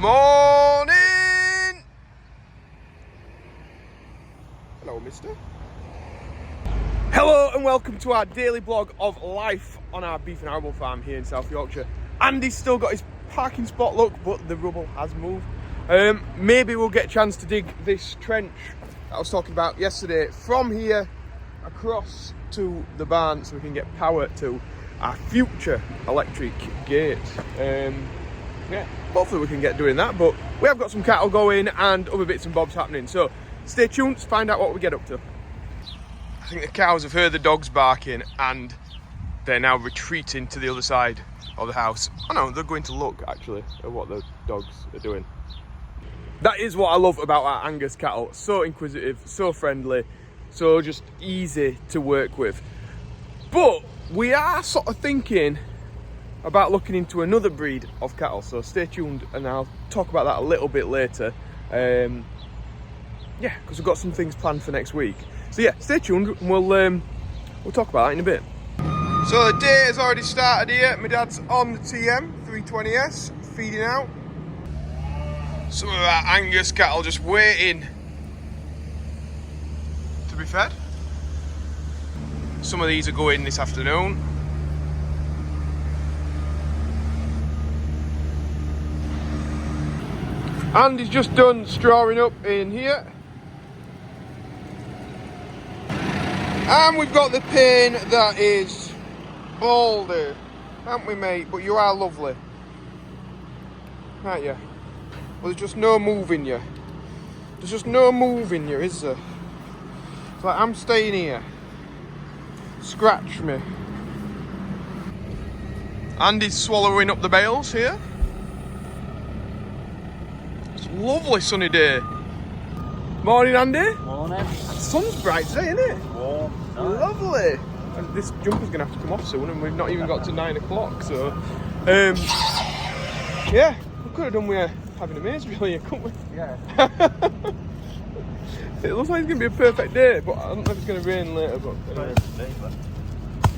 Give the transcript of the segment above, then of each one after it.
Morning! Hello, mister. Hello and welcome to our daily blog of life on our beef and arable farm here in South Yorkshire. Andy's still got his parking spot, look, but the rubble has moved. Maybe we'll get a chance to dig this trench that I was talking about yesterday from here across to the barn so we can get power to our future electric gate. Yeah, hopefully we can get doing that, but we have got some cattle going and other bits and bobs happening, so stay tuned to find out what we get up to. I think the cows have heard the dogs barking and they're now retreating to the other side of the house. Oh no, they're going to look actually at what the dogs are doing. That is what I love about our Angus cattle. So inquisitive, so friendly, so just easy to work with. But we are sort of thinking about looking into another breed of cattle, so stay tuned and I'll talk about that a little bit later. Yeah, because we've got some things planned for next week. So yeah, stay tuned and we'll talk about that in a bit. So the day has already started here. My dad's on the TM 320S, feeding out. Some of our Angus cattle just waiting to be fed. Some of these are going this afternoon. And he's just done strawing up in here. And we've got the pain that is Baldy, haven't we, mate? But you are lovely, aren't you? Well, there's just no moving you. There's just no moving you, is there? It's like, I'm staying here. Scratch me. Andy's swallowing up the bales here. It's a lovely sunny day. Morning, Andy. Morning. The sun's bright today, isn't it? Warm. Nice. Lovely. And this jumper's going to have to come off soon, and we've not even got to 9 o'clock, so... yeah, we could have done with having a maze really, couldn't we? Yeah. It looks like it's going to be a perfect day, but I don't know if it's going to rain later, but... Anyway.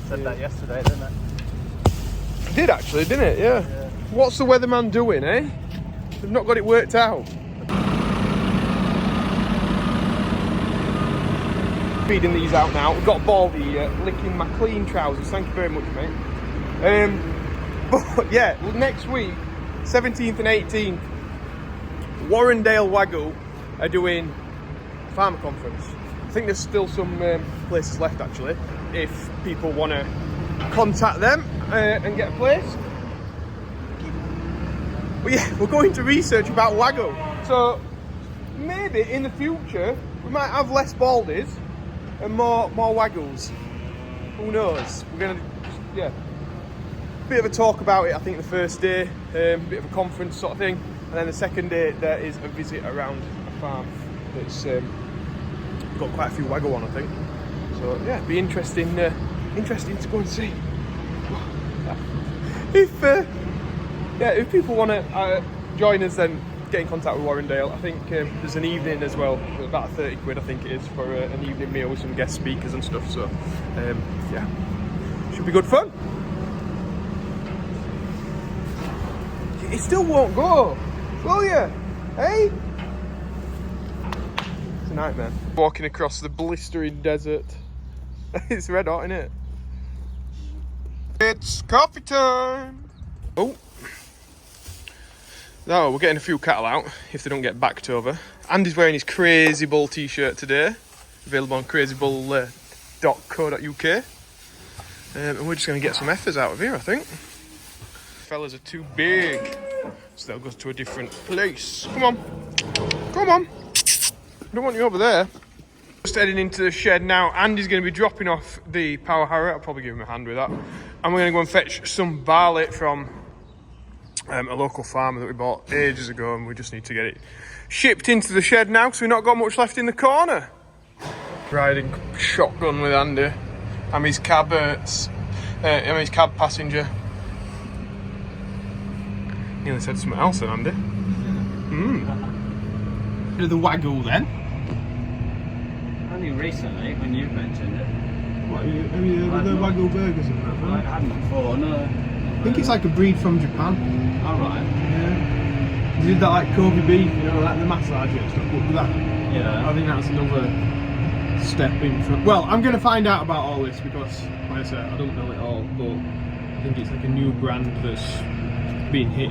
Said that yesterday, didn't it? It did actually, didn't it? Yeah. What's the weatherman doing, eh? They've not got it worked out. Feeding these out now. We've got Baldy licking my clean trousers. Thank you very much, mate. But yeah, next week, 17th and 18th, Warrendale Wagyu are doing a farmer conference. I think there's still some places left actually, if people want to contact them and get a place. But yeah, we're going to research about Wagyu. So maybe in the future we might have less Baldies and more Wagyus. Who knows? We're gonna yeah, bit of a talk about it. I think the first day, bit of a conference sort of thing, and then the second day there is a visit around a farm that's got quite a few Wagyu on, I think. So yeah, it'd be interesting to go and see. If people want to join us, then get in contact with Warrendale. I think there's an evening as well, about 30 quid I think it is, for an evening meal with some guest speakers and stuff, so yeah, should be good fun. It still won't go, will you? Hey? It's a nightmare. Walking across the blistering desert. It's red hot, isn't it? It's coffee time! Oh. No, we're getting a few cattle out, if they don't get backed over. Andy's wearing his Crazy Bull t-shirt today, available on crazybull.co.uk. And we're just going to get some effers out of here, I think. Fellas are too big, so they'll go to a different place. Come on, come on. I don't want you over there. Just heading into the shed now. Andy's going to be dropping off the power harrow. I'll probably give him a hand with that. And we're going to go and fetch some barley from a local farmer that we bought ages ago, and we just need to get it shipped into the shed now because we've not got much left in the corner. Riding shotgun with Andy. I'm his cab passenger. Nearly said something else then, Andy. Bit of the Wagyu then. Only recently, when you've mentioned it. What, have you heard of the Wagyu burgers and that? I hadn't before, no. I think it's like a breed from Japan. Alright. Yeah. He did that like Kobe beef, you know, like the massage and stuff. But with that, Yeah. I think that's another step in front. Well, I'm going to find out about all this because, like I said, I don't know it all, but I think it's like a new brand that's been hit.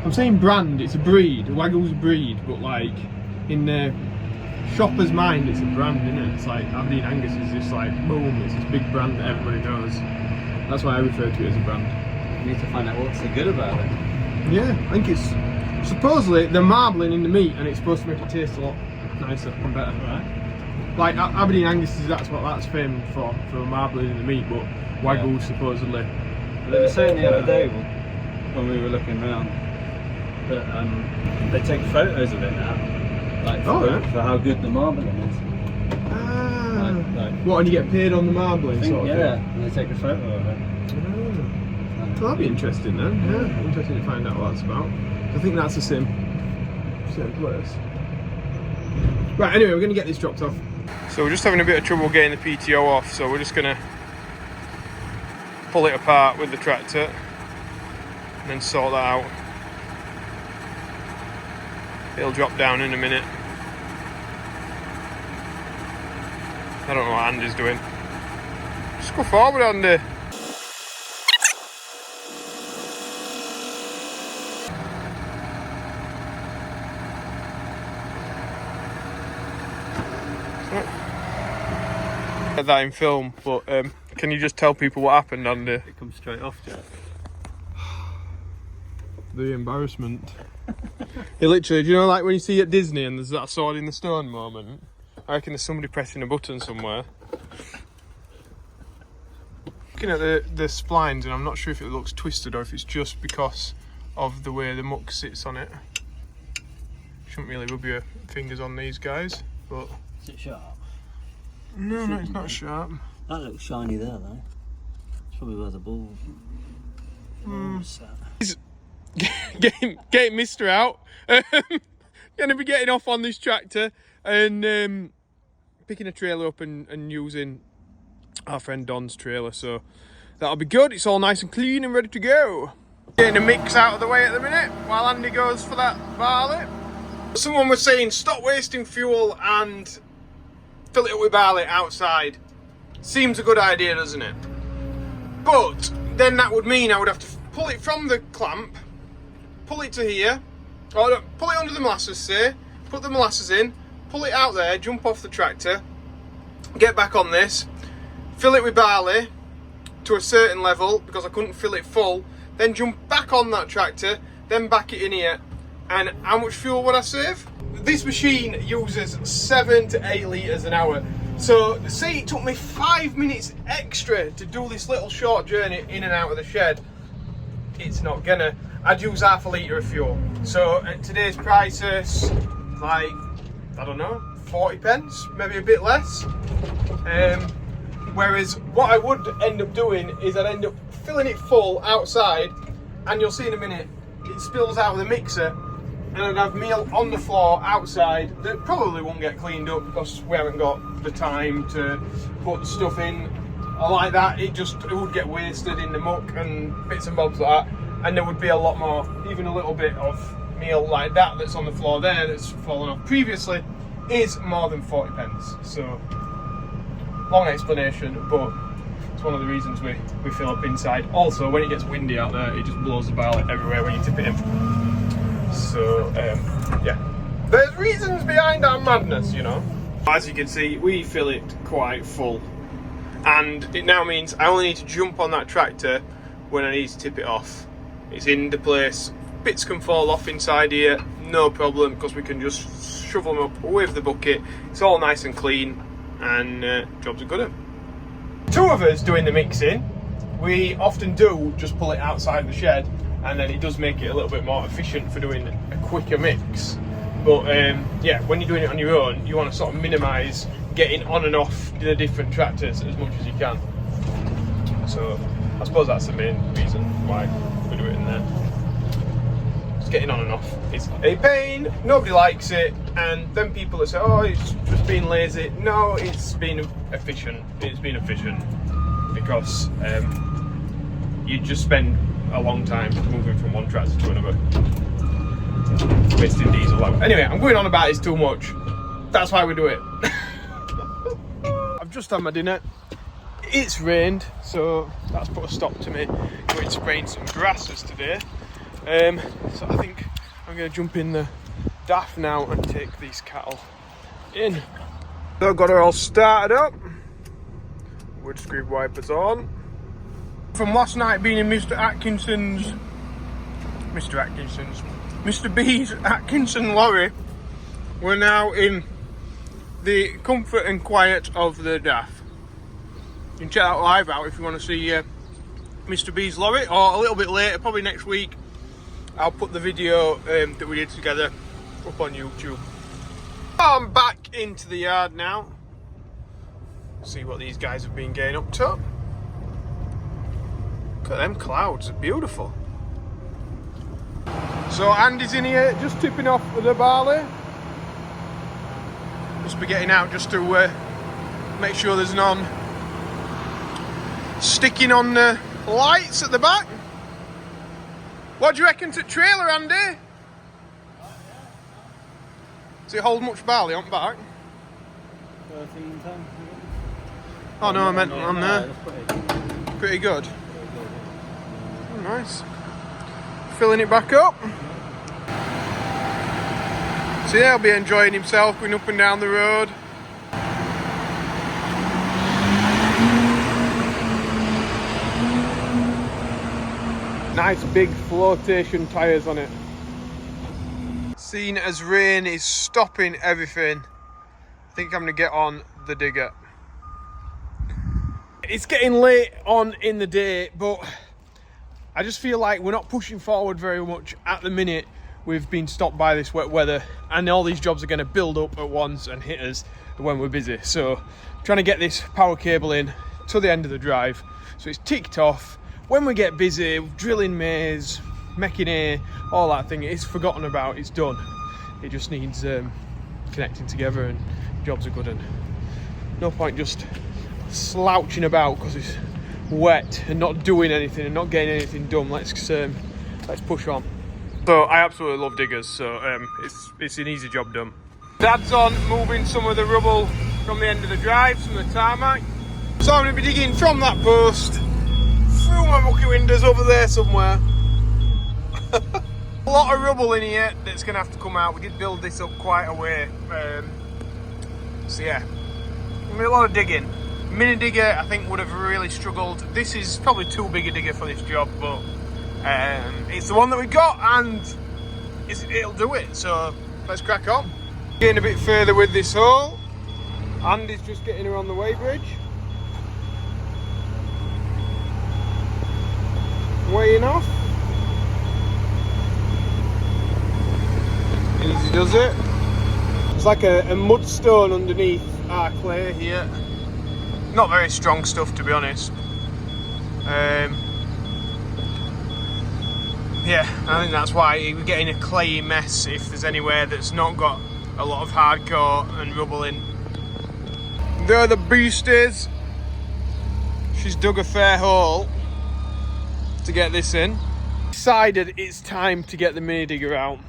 I'm saying brand, it's a breed. Wagyu's a breed, but like in the shopper's mind, it's a brand, isn't it? It's like Aberdeen Angus is just like boom, it's this big brand that everybody knows. That's why I refer to it as a brand. We need to find out what's so good about it. Yeah, I think it's supposedly they're marbling in the meat, and it's supposed to make it taste a lot nicer and better. Right. Like Aberdeen Angus is that's what that's famed for marbling in the meat, but Wagyu supposedly. They were saying the other day when we were looking around that they take photos of it now, like for how good the marbling is. Ah, Like, what? And you get paid on the marbling sort of yeah, thing? and they take a photo of it. Well, that'd be interesting then. Yeah, interesting to find out what that's about. I think that's the same place. Right. Anyway, we're gonna get this dropped off. So we're just having a bit of trouble getting the PTO off, so we're just gonna pull it apart with the tractor and then sort that out. It'll drop down in a minute. I don't know what Andy's doing. Just go forward, Andy. Get that in film, but can you just tell people what happened, Andy? It comes straight off, Jack. The embarrassment. It literally, do you know, like when you see at Disney and there's that sword in the stone moment? I reckon there's somebody pressing a button somewhere. Looking at the splines, and I'm not sure if it looks twisted or if it's just because of the way the muck sits on it. Shouldn't really rub your fingers on these guys, but... Is it sharp? No, it's not sharp. That looks shiny there, though. It's probably where the ball sat. Getting Mister out. Gonna be getting off on this tractor and picking a trailer up and using our friend Don's trailer, so that'll be good. It's all nice and clean and ready to go. Getting the mix out of the way at the minute while Andy goes for that barley. Someone was saying stop wasting fuel and fill it up with barley outside. Seems a good idea, doesn't it? But then that would mean I would have to pull it from the clamp, pull it to here, or no, pull it under the molasses, say, put the molasses in, pull it out there, jump off the tractor, get back on this, fill it with barley to a certain level because I couldn't fill it full, then jump back on that tractor, then back it in here. And how much fuel would I save? This machine uses 7 to 8 litres an hour. So say it took me 5 minutes extra to do this little short journey in and out of the shed. It's not gonna. I'd use half a litre of fuel. So at today's prices, like, I don't know, 40 pence, maybe a bit less. Whereas what I would end up doing is I'd end up filling it full outside, and you'll see in a minute, it spills out of the mixer, and I'd have meal on the floor outside that probably won't get cleaned up because we haven't got the time to put stuff in like that. It would get wasted in the muck and bits and bobs like that, and there would be a lot more, even a little bit of meal like that that's on the floor there that's fallen off previously is more than 40 pence. So long explanation, but it's one of the reasons we fill up inside. Also, when it gets windy out there, it just blows the barley everywhere when you tip it in. So, yeah. There's reasons behind our madness, you know. As you can see, we fill it quite full. And it now means I only need to jump on that tractor when I need to tip it off. It's in the place. Bits can fall off inside here, no problem, because we can just shovel them up with the bucket. It's all nice and clean, and jobs are good. Two of us doing the mixing. We often do just pull it outside the shed, and then it does make it a little bit more efficient for doing a quicker mix. But yeah, when you're doing it on your own, you want to sort of minimise getting on and off the different tractors as much as you can. So I suppose that's the main reason why we do it in there. Just getting on and off. It's a pain, nobody likes it, and then people that say, oh, it's just being lazy. No, it's been efficient. It's been efficient because you just spend a long time moving from one tractor to another. wasting diesel out. Anyway, I'm going on about this too much. That's why we do it. I've just had my dinner. It's rained, so that's put a stop to me going spraying some grasses today. So I think I'm going to jump in the daff now and take these cattle in. So I've got her all started up. Windscreen wipers on. From last night being in Mr. B's Atkinson lorry, we're now in the comfort and quiet of the daff. You can check that live out if you want to see Mr. B's lorry, or a little bit later, probably next week, I'll put the video that we did together up on YouTube. I'm back into the yard now. See what these guys have been getting up to. Look at them clouds, they're beautiful. So Andy's in here just tipping off the barley. Must be getting out just to make sure there's none sticking on the lights at the back. What do you reckon to the trailer, Andy? Does it hold much barley on back? 13 tons. Oh no, I meant on there. Pretty good. Oh, nice. Filling it back up. So yeah, he'll be enjoying himself going up and down the road. Nice big flotation tyres on it. Seeing as rain is stopping everything, I think I'm going to get on the digger. It's getting late on in the day, but I just feel like we're not pushing forward very much at the minute. We've been stopped by this wet weather, and all these jobs are going to build up at once and hit us when we're busy. So I'm trying to get this power cable in to the end of the drive so it's ticked off. When we get busy, drilling maize, making hay, all that thing, it's forgotten about, it's done. It just needs connecting together, and jobs are good, and no point just slouching about because it's wet and not doing anything and not getting anything done. Let's push on. So I absolutely love diggers, so it's an easy job done. Dad's on moving some of the rubble from the end of the drive, some of the tarmac. So I'm going to be digging from that post through my mucky windows over there somewhere. A lot of rubble in here that's going to have to come out. We did build this up quite a way. So yeah, a lot of digging. Mini digger I think would have really struggled. This is probably too big a digger for this job, but it's the one that we got, and it'll do it. So let's crack on. Getting a bit further with this hole. Andy's just getting her on the weighbridge. Weighing off. Easy does it. It's like a mudstone underneath our clay here. Not very strong stuff, to be honest. Yeah, I think that's why we're getting a clayey mess if there's anywhere that's not got a lot of hardcore and rubble in. There the beast is. She's dug a fair hole to get this in. Decided it's time to get the mini digger out.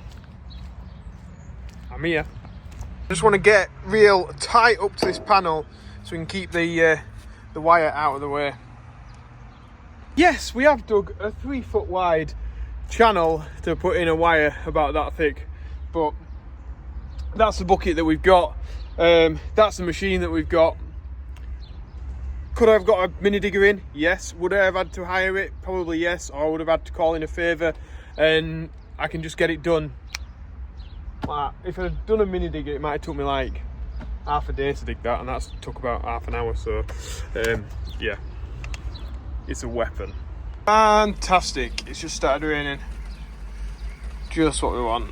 I'm here. Just want to get real tight up to this panel so we can keep the wire out of the way. Yes, we have dug a 3 foot wide channel to put in a wire about that thick, but that's the bucket that we've got. That's the machine that we've got. Could I have got a mini digger in? Yes. Would I have had to hire it? Probably yes. Or I would have had to call in a favour, and I can just get it done. If I'd done a mini digger, it might have took me like half a day to dig that, and that's took about half an hour. So yeah, it's a weapon. Fantastic. It's just started raining. Just what we want.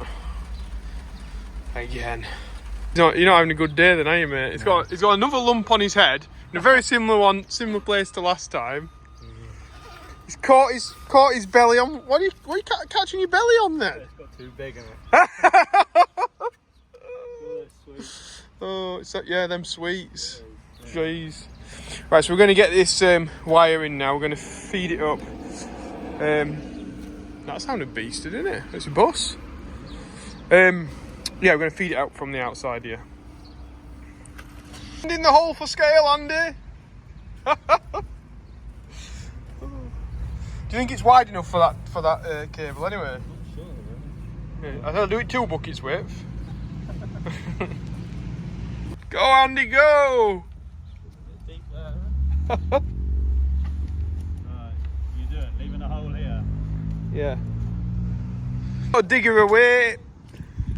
Again. You're not having a good day then, are you, mate? He's got another lump on his head in a very similar place to last time. He's caught his belly on. What are you catching your belly on then? It's got too big in it. Oh, yeah, them sweets. Jeez. Right, so we're going to get this wire in now. We're going to feed it up. That sounded beasted, didn't it? It's a bus. Yeah, we're going to feed it out from the outside here. In the hole for scale, Andy. Do you think it's wide enough for that cable anyway? Sure, Yeah, I think I'll do it 2 buckets width. Go, Andy, go! deep there. Right, you do it, leaving a hole here. Yeah. Got a digger away,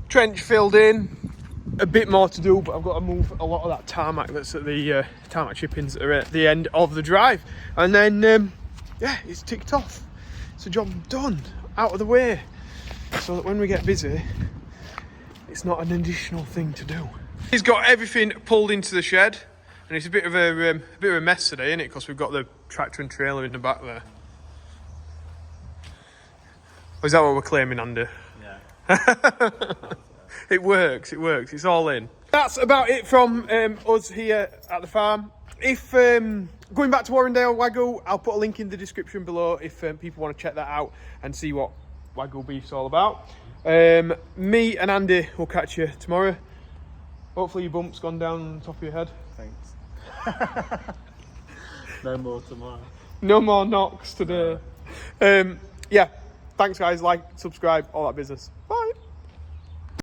trench filled in, a bit more to do, but I've got to move a lot of that tarmac that's at the tarmac chippings that are at the end of the drive. And then, yeah, it's ticked off. It's a job done, out of the way, so that when we get busy, it's not an additional thing to do. He's got everything pulled into the shed, and it's a bit of a mess today, isn't it? Because we've got the tractor and trailer in the back there. Or is that what we're claiming, Andy? Yeah. It works, it's all in. That's about it from us here at the farm. If going back to Warrendale Wagyu, I'll put a link in the description below if people want to check that out and see what Wagyu beef's all about. Me and Andy will catch you tomorrow. Hopefully your bump's gone down on the top of your head. Thanks. No more tomorrow. No more knocks today. Yeah, thanks guys, like, subscribe, all that business. Bye.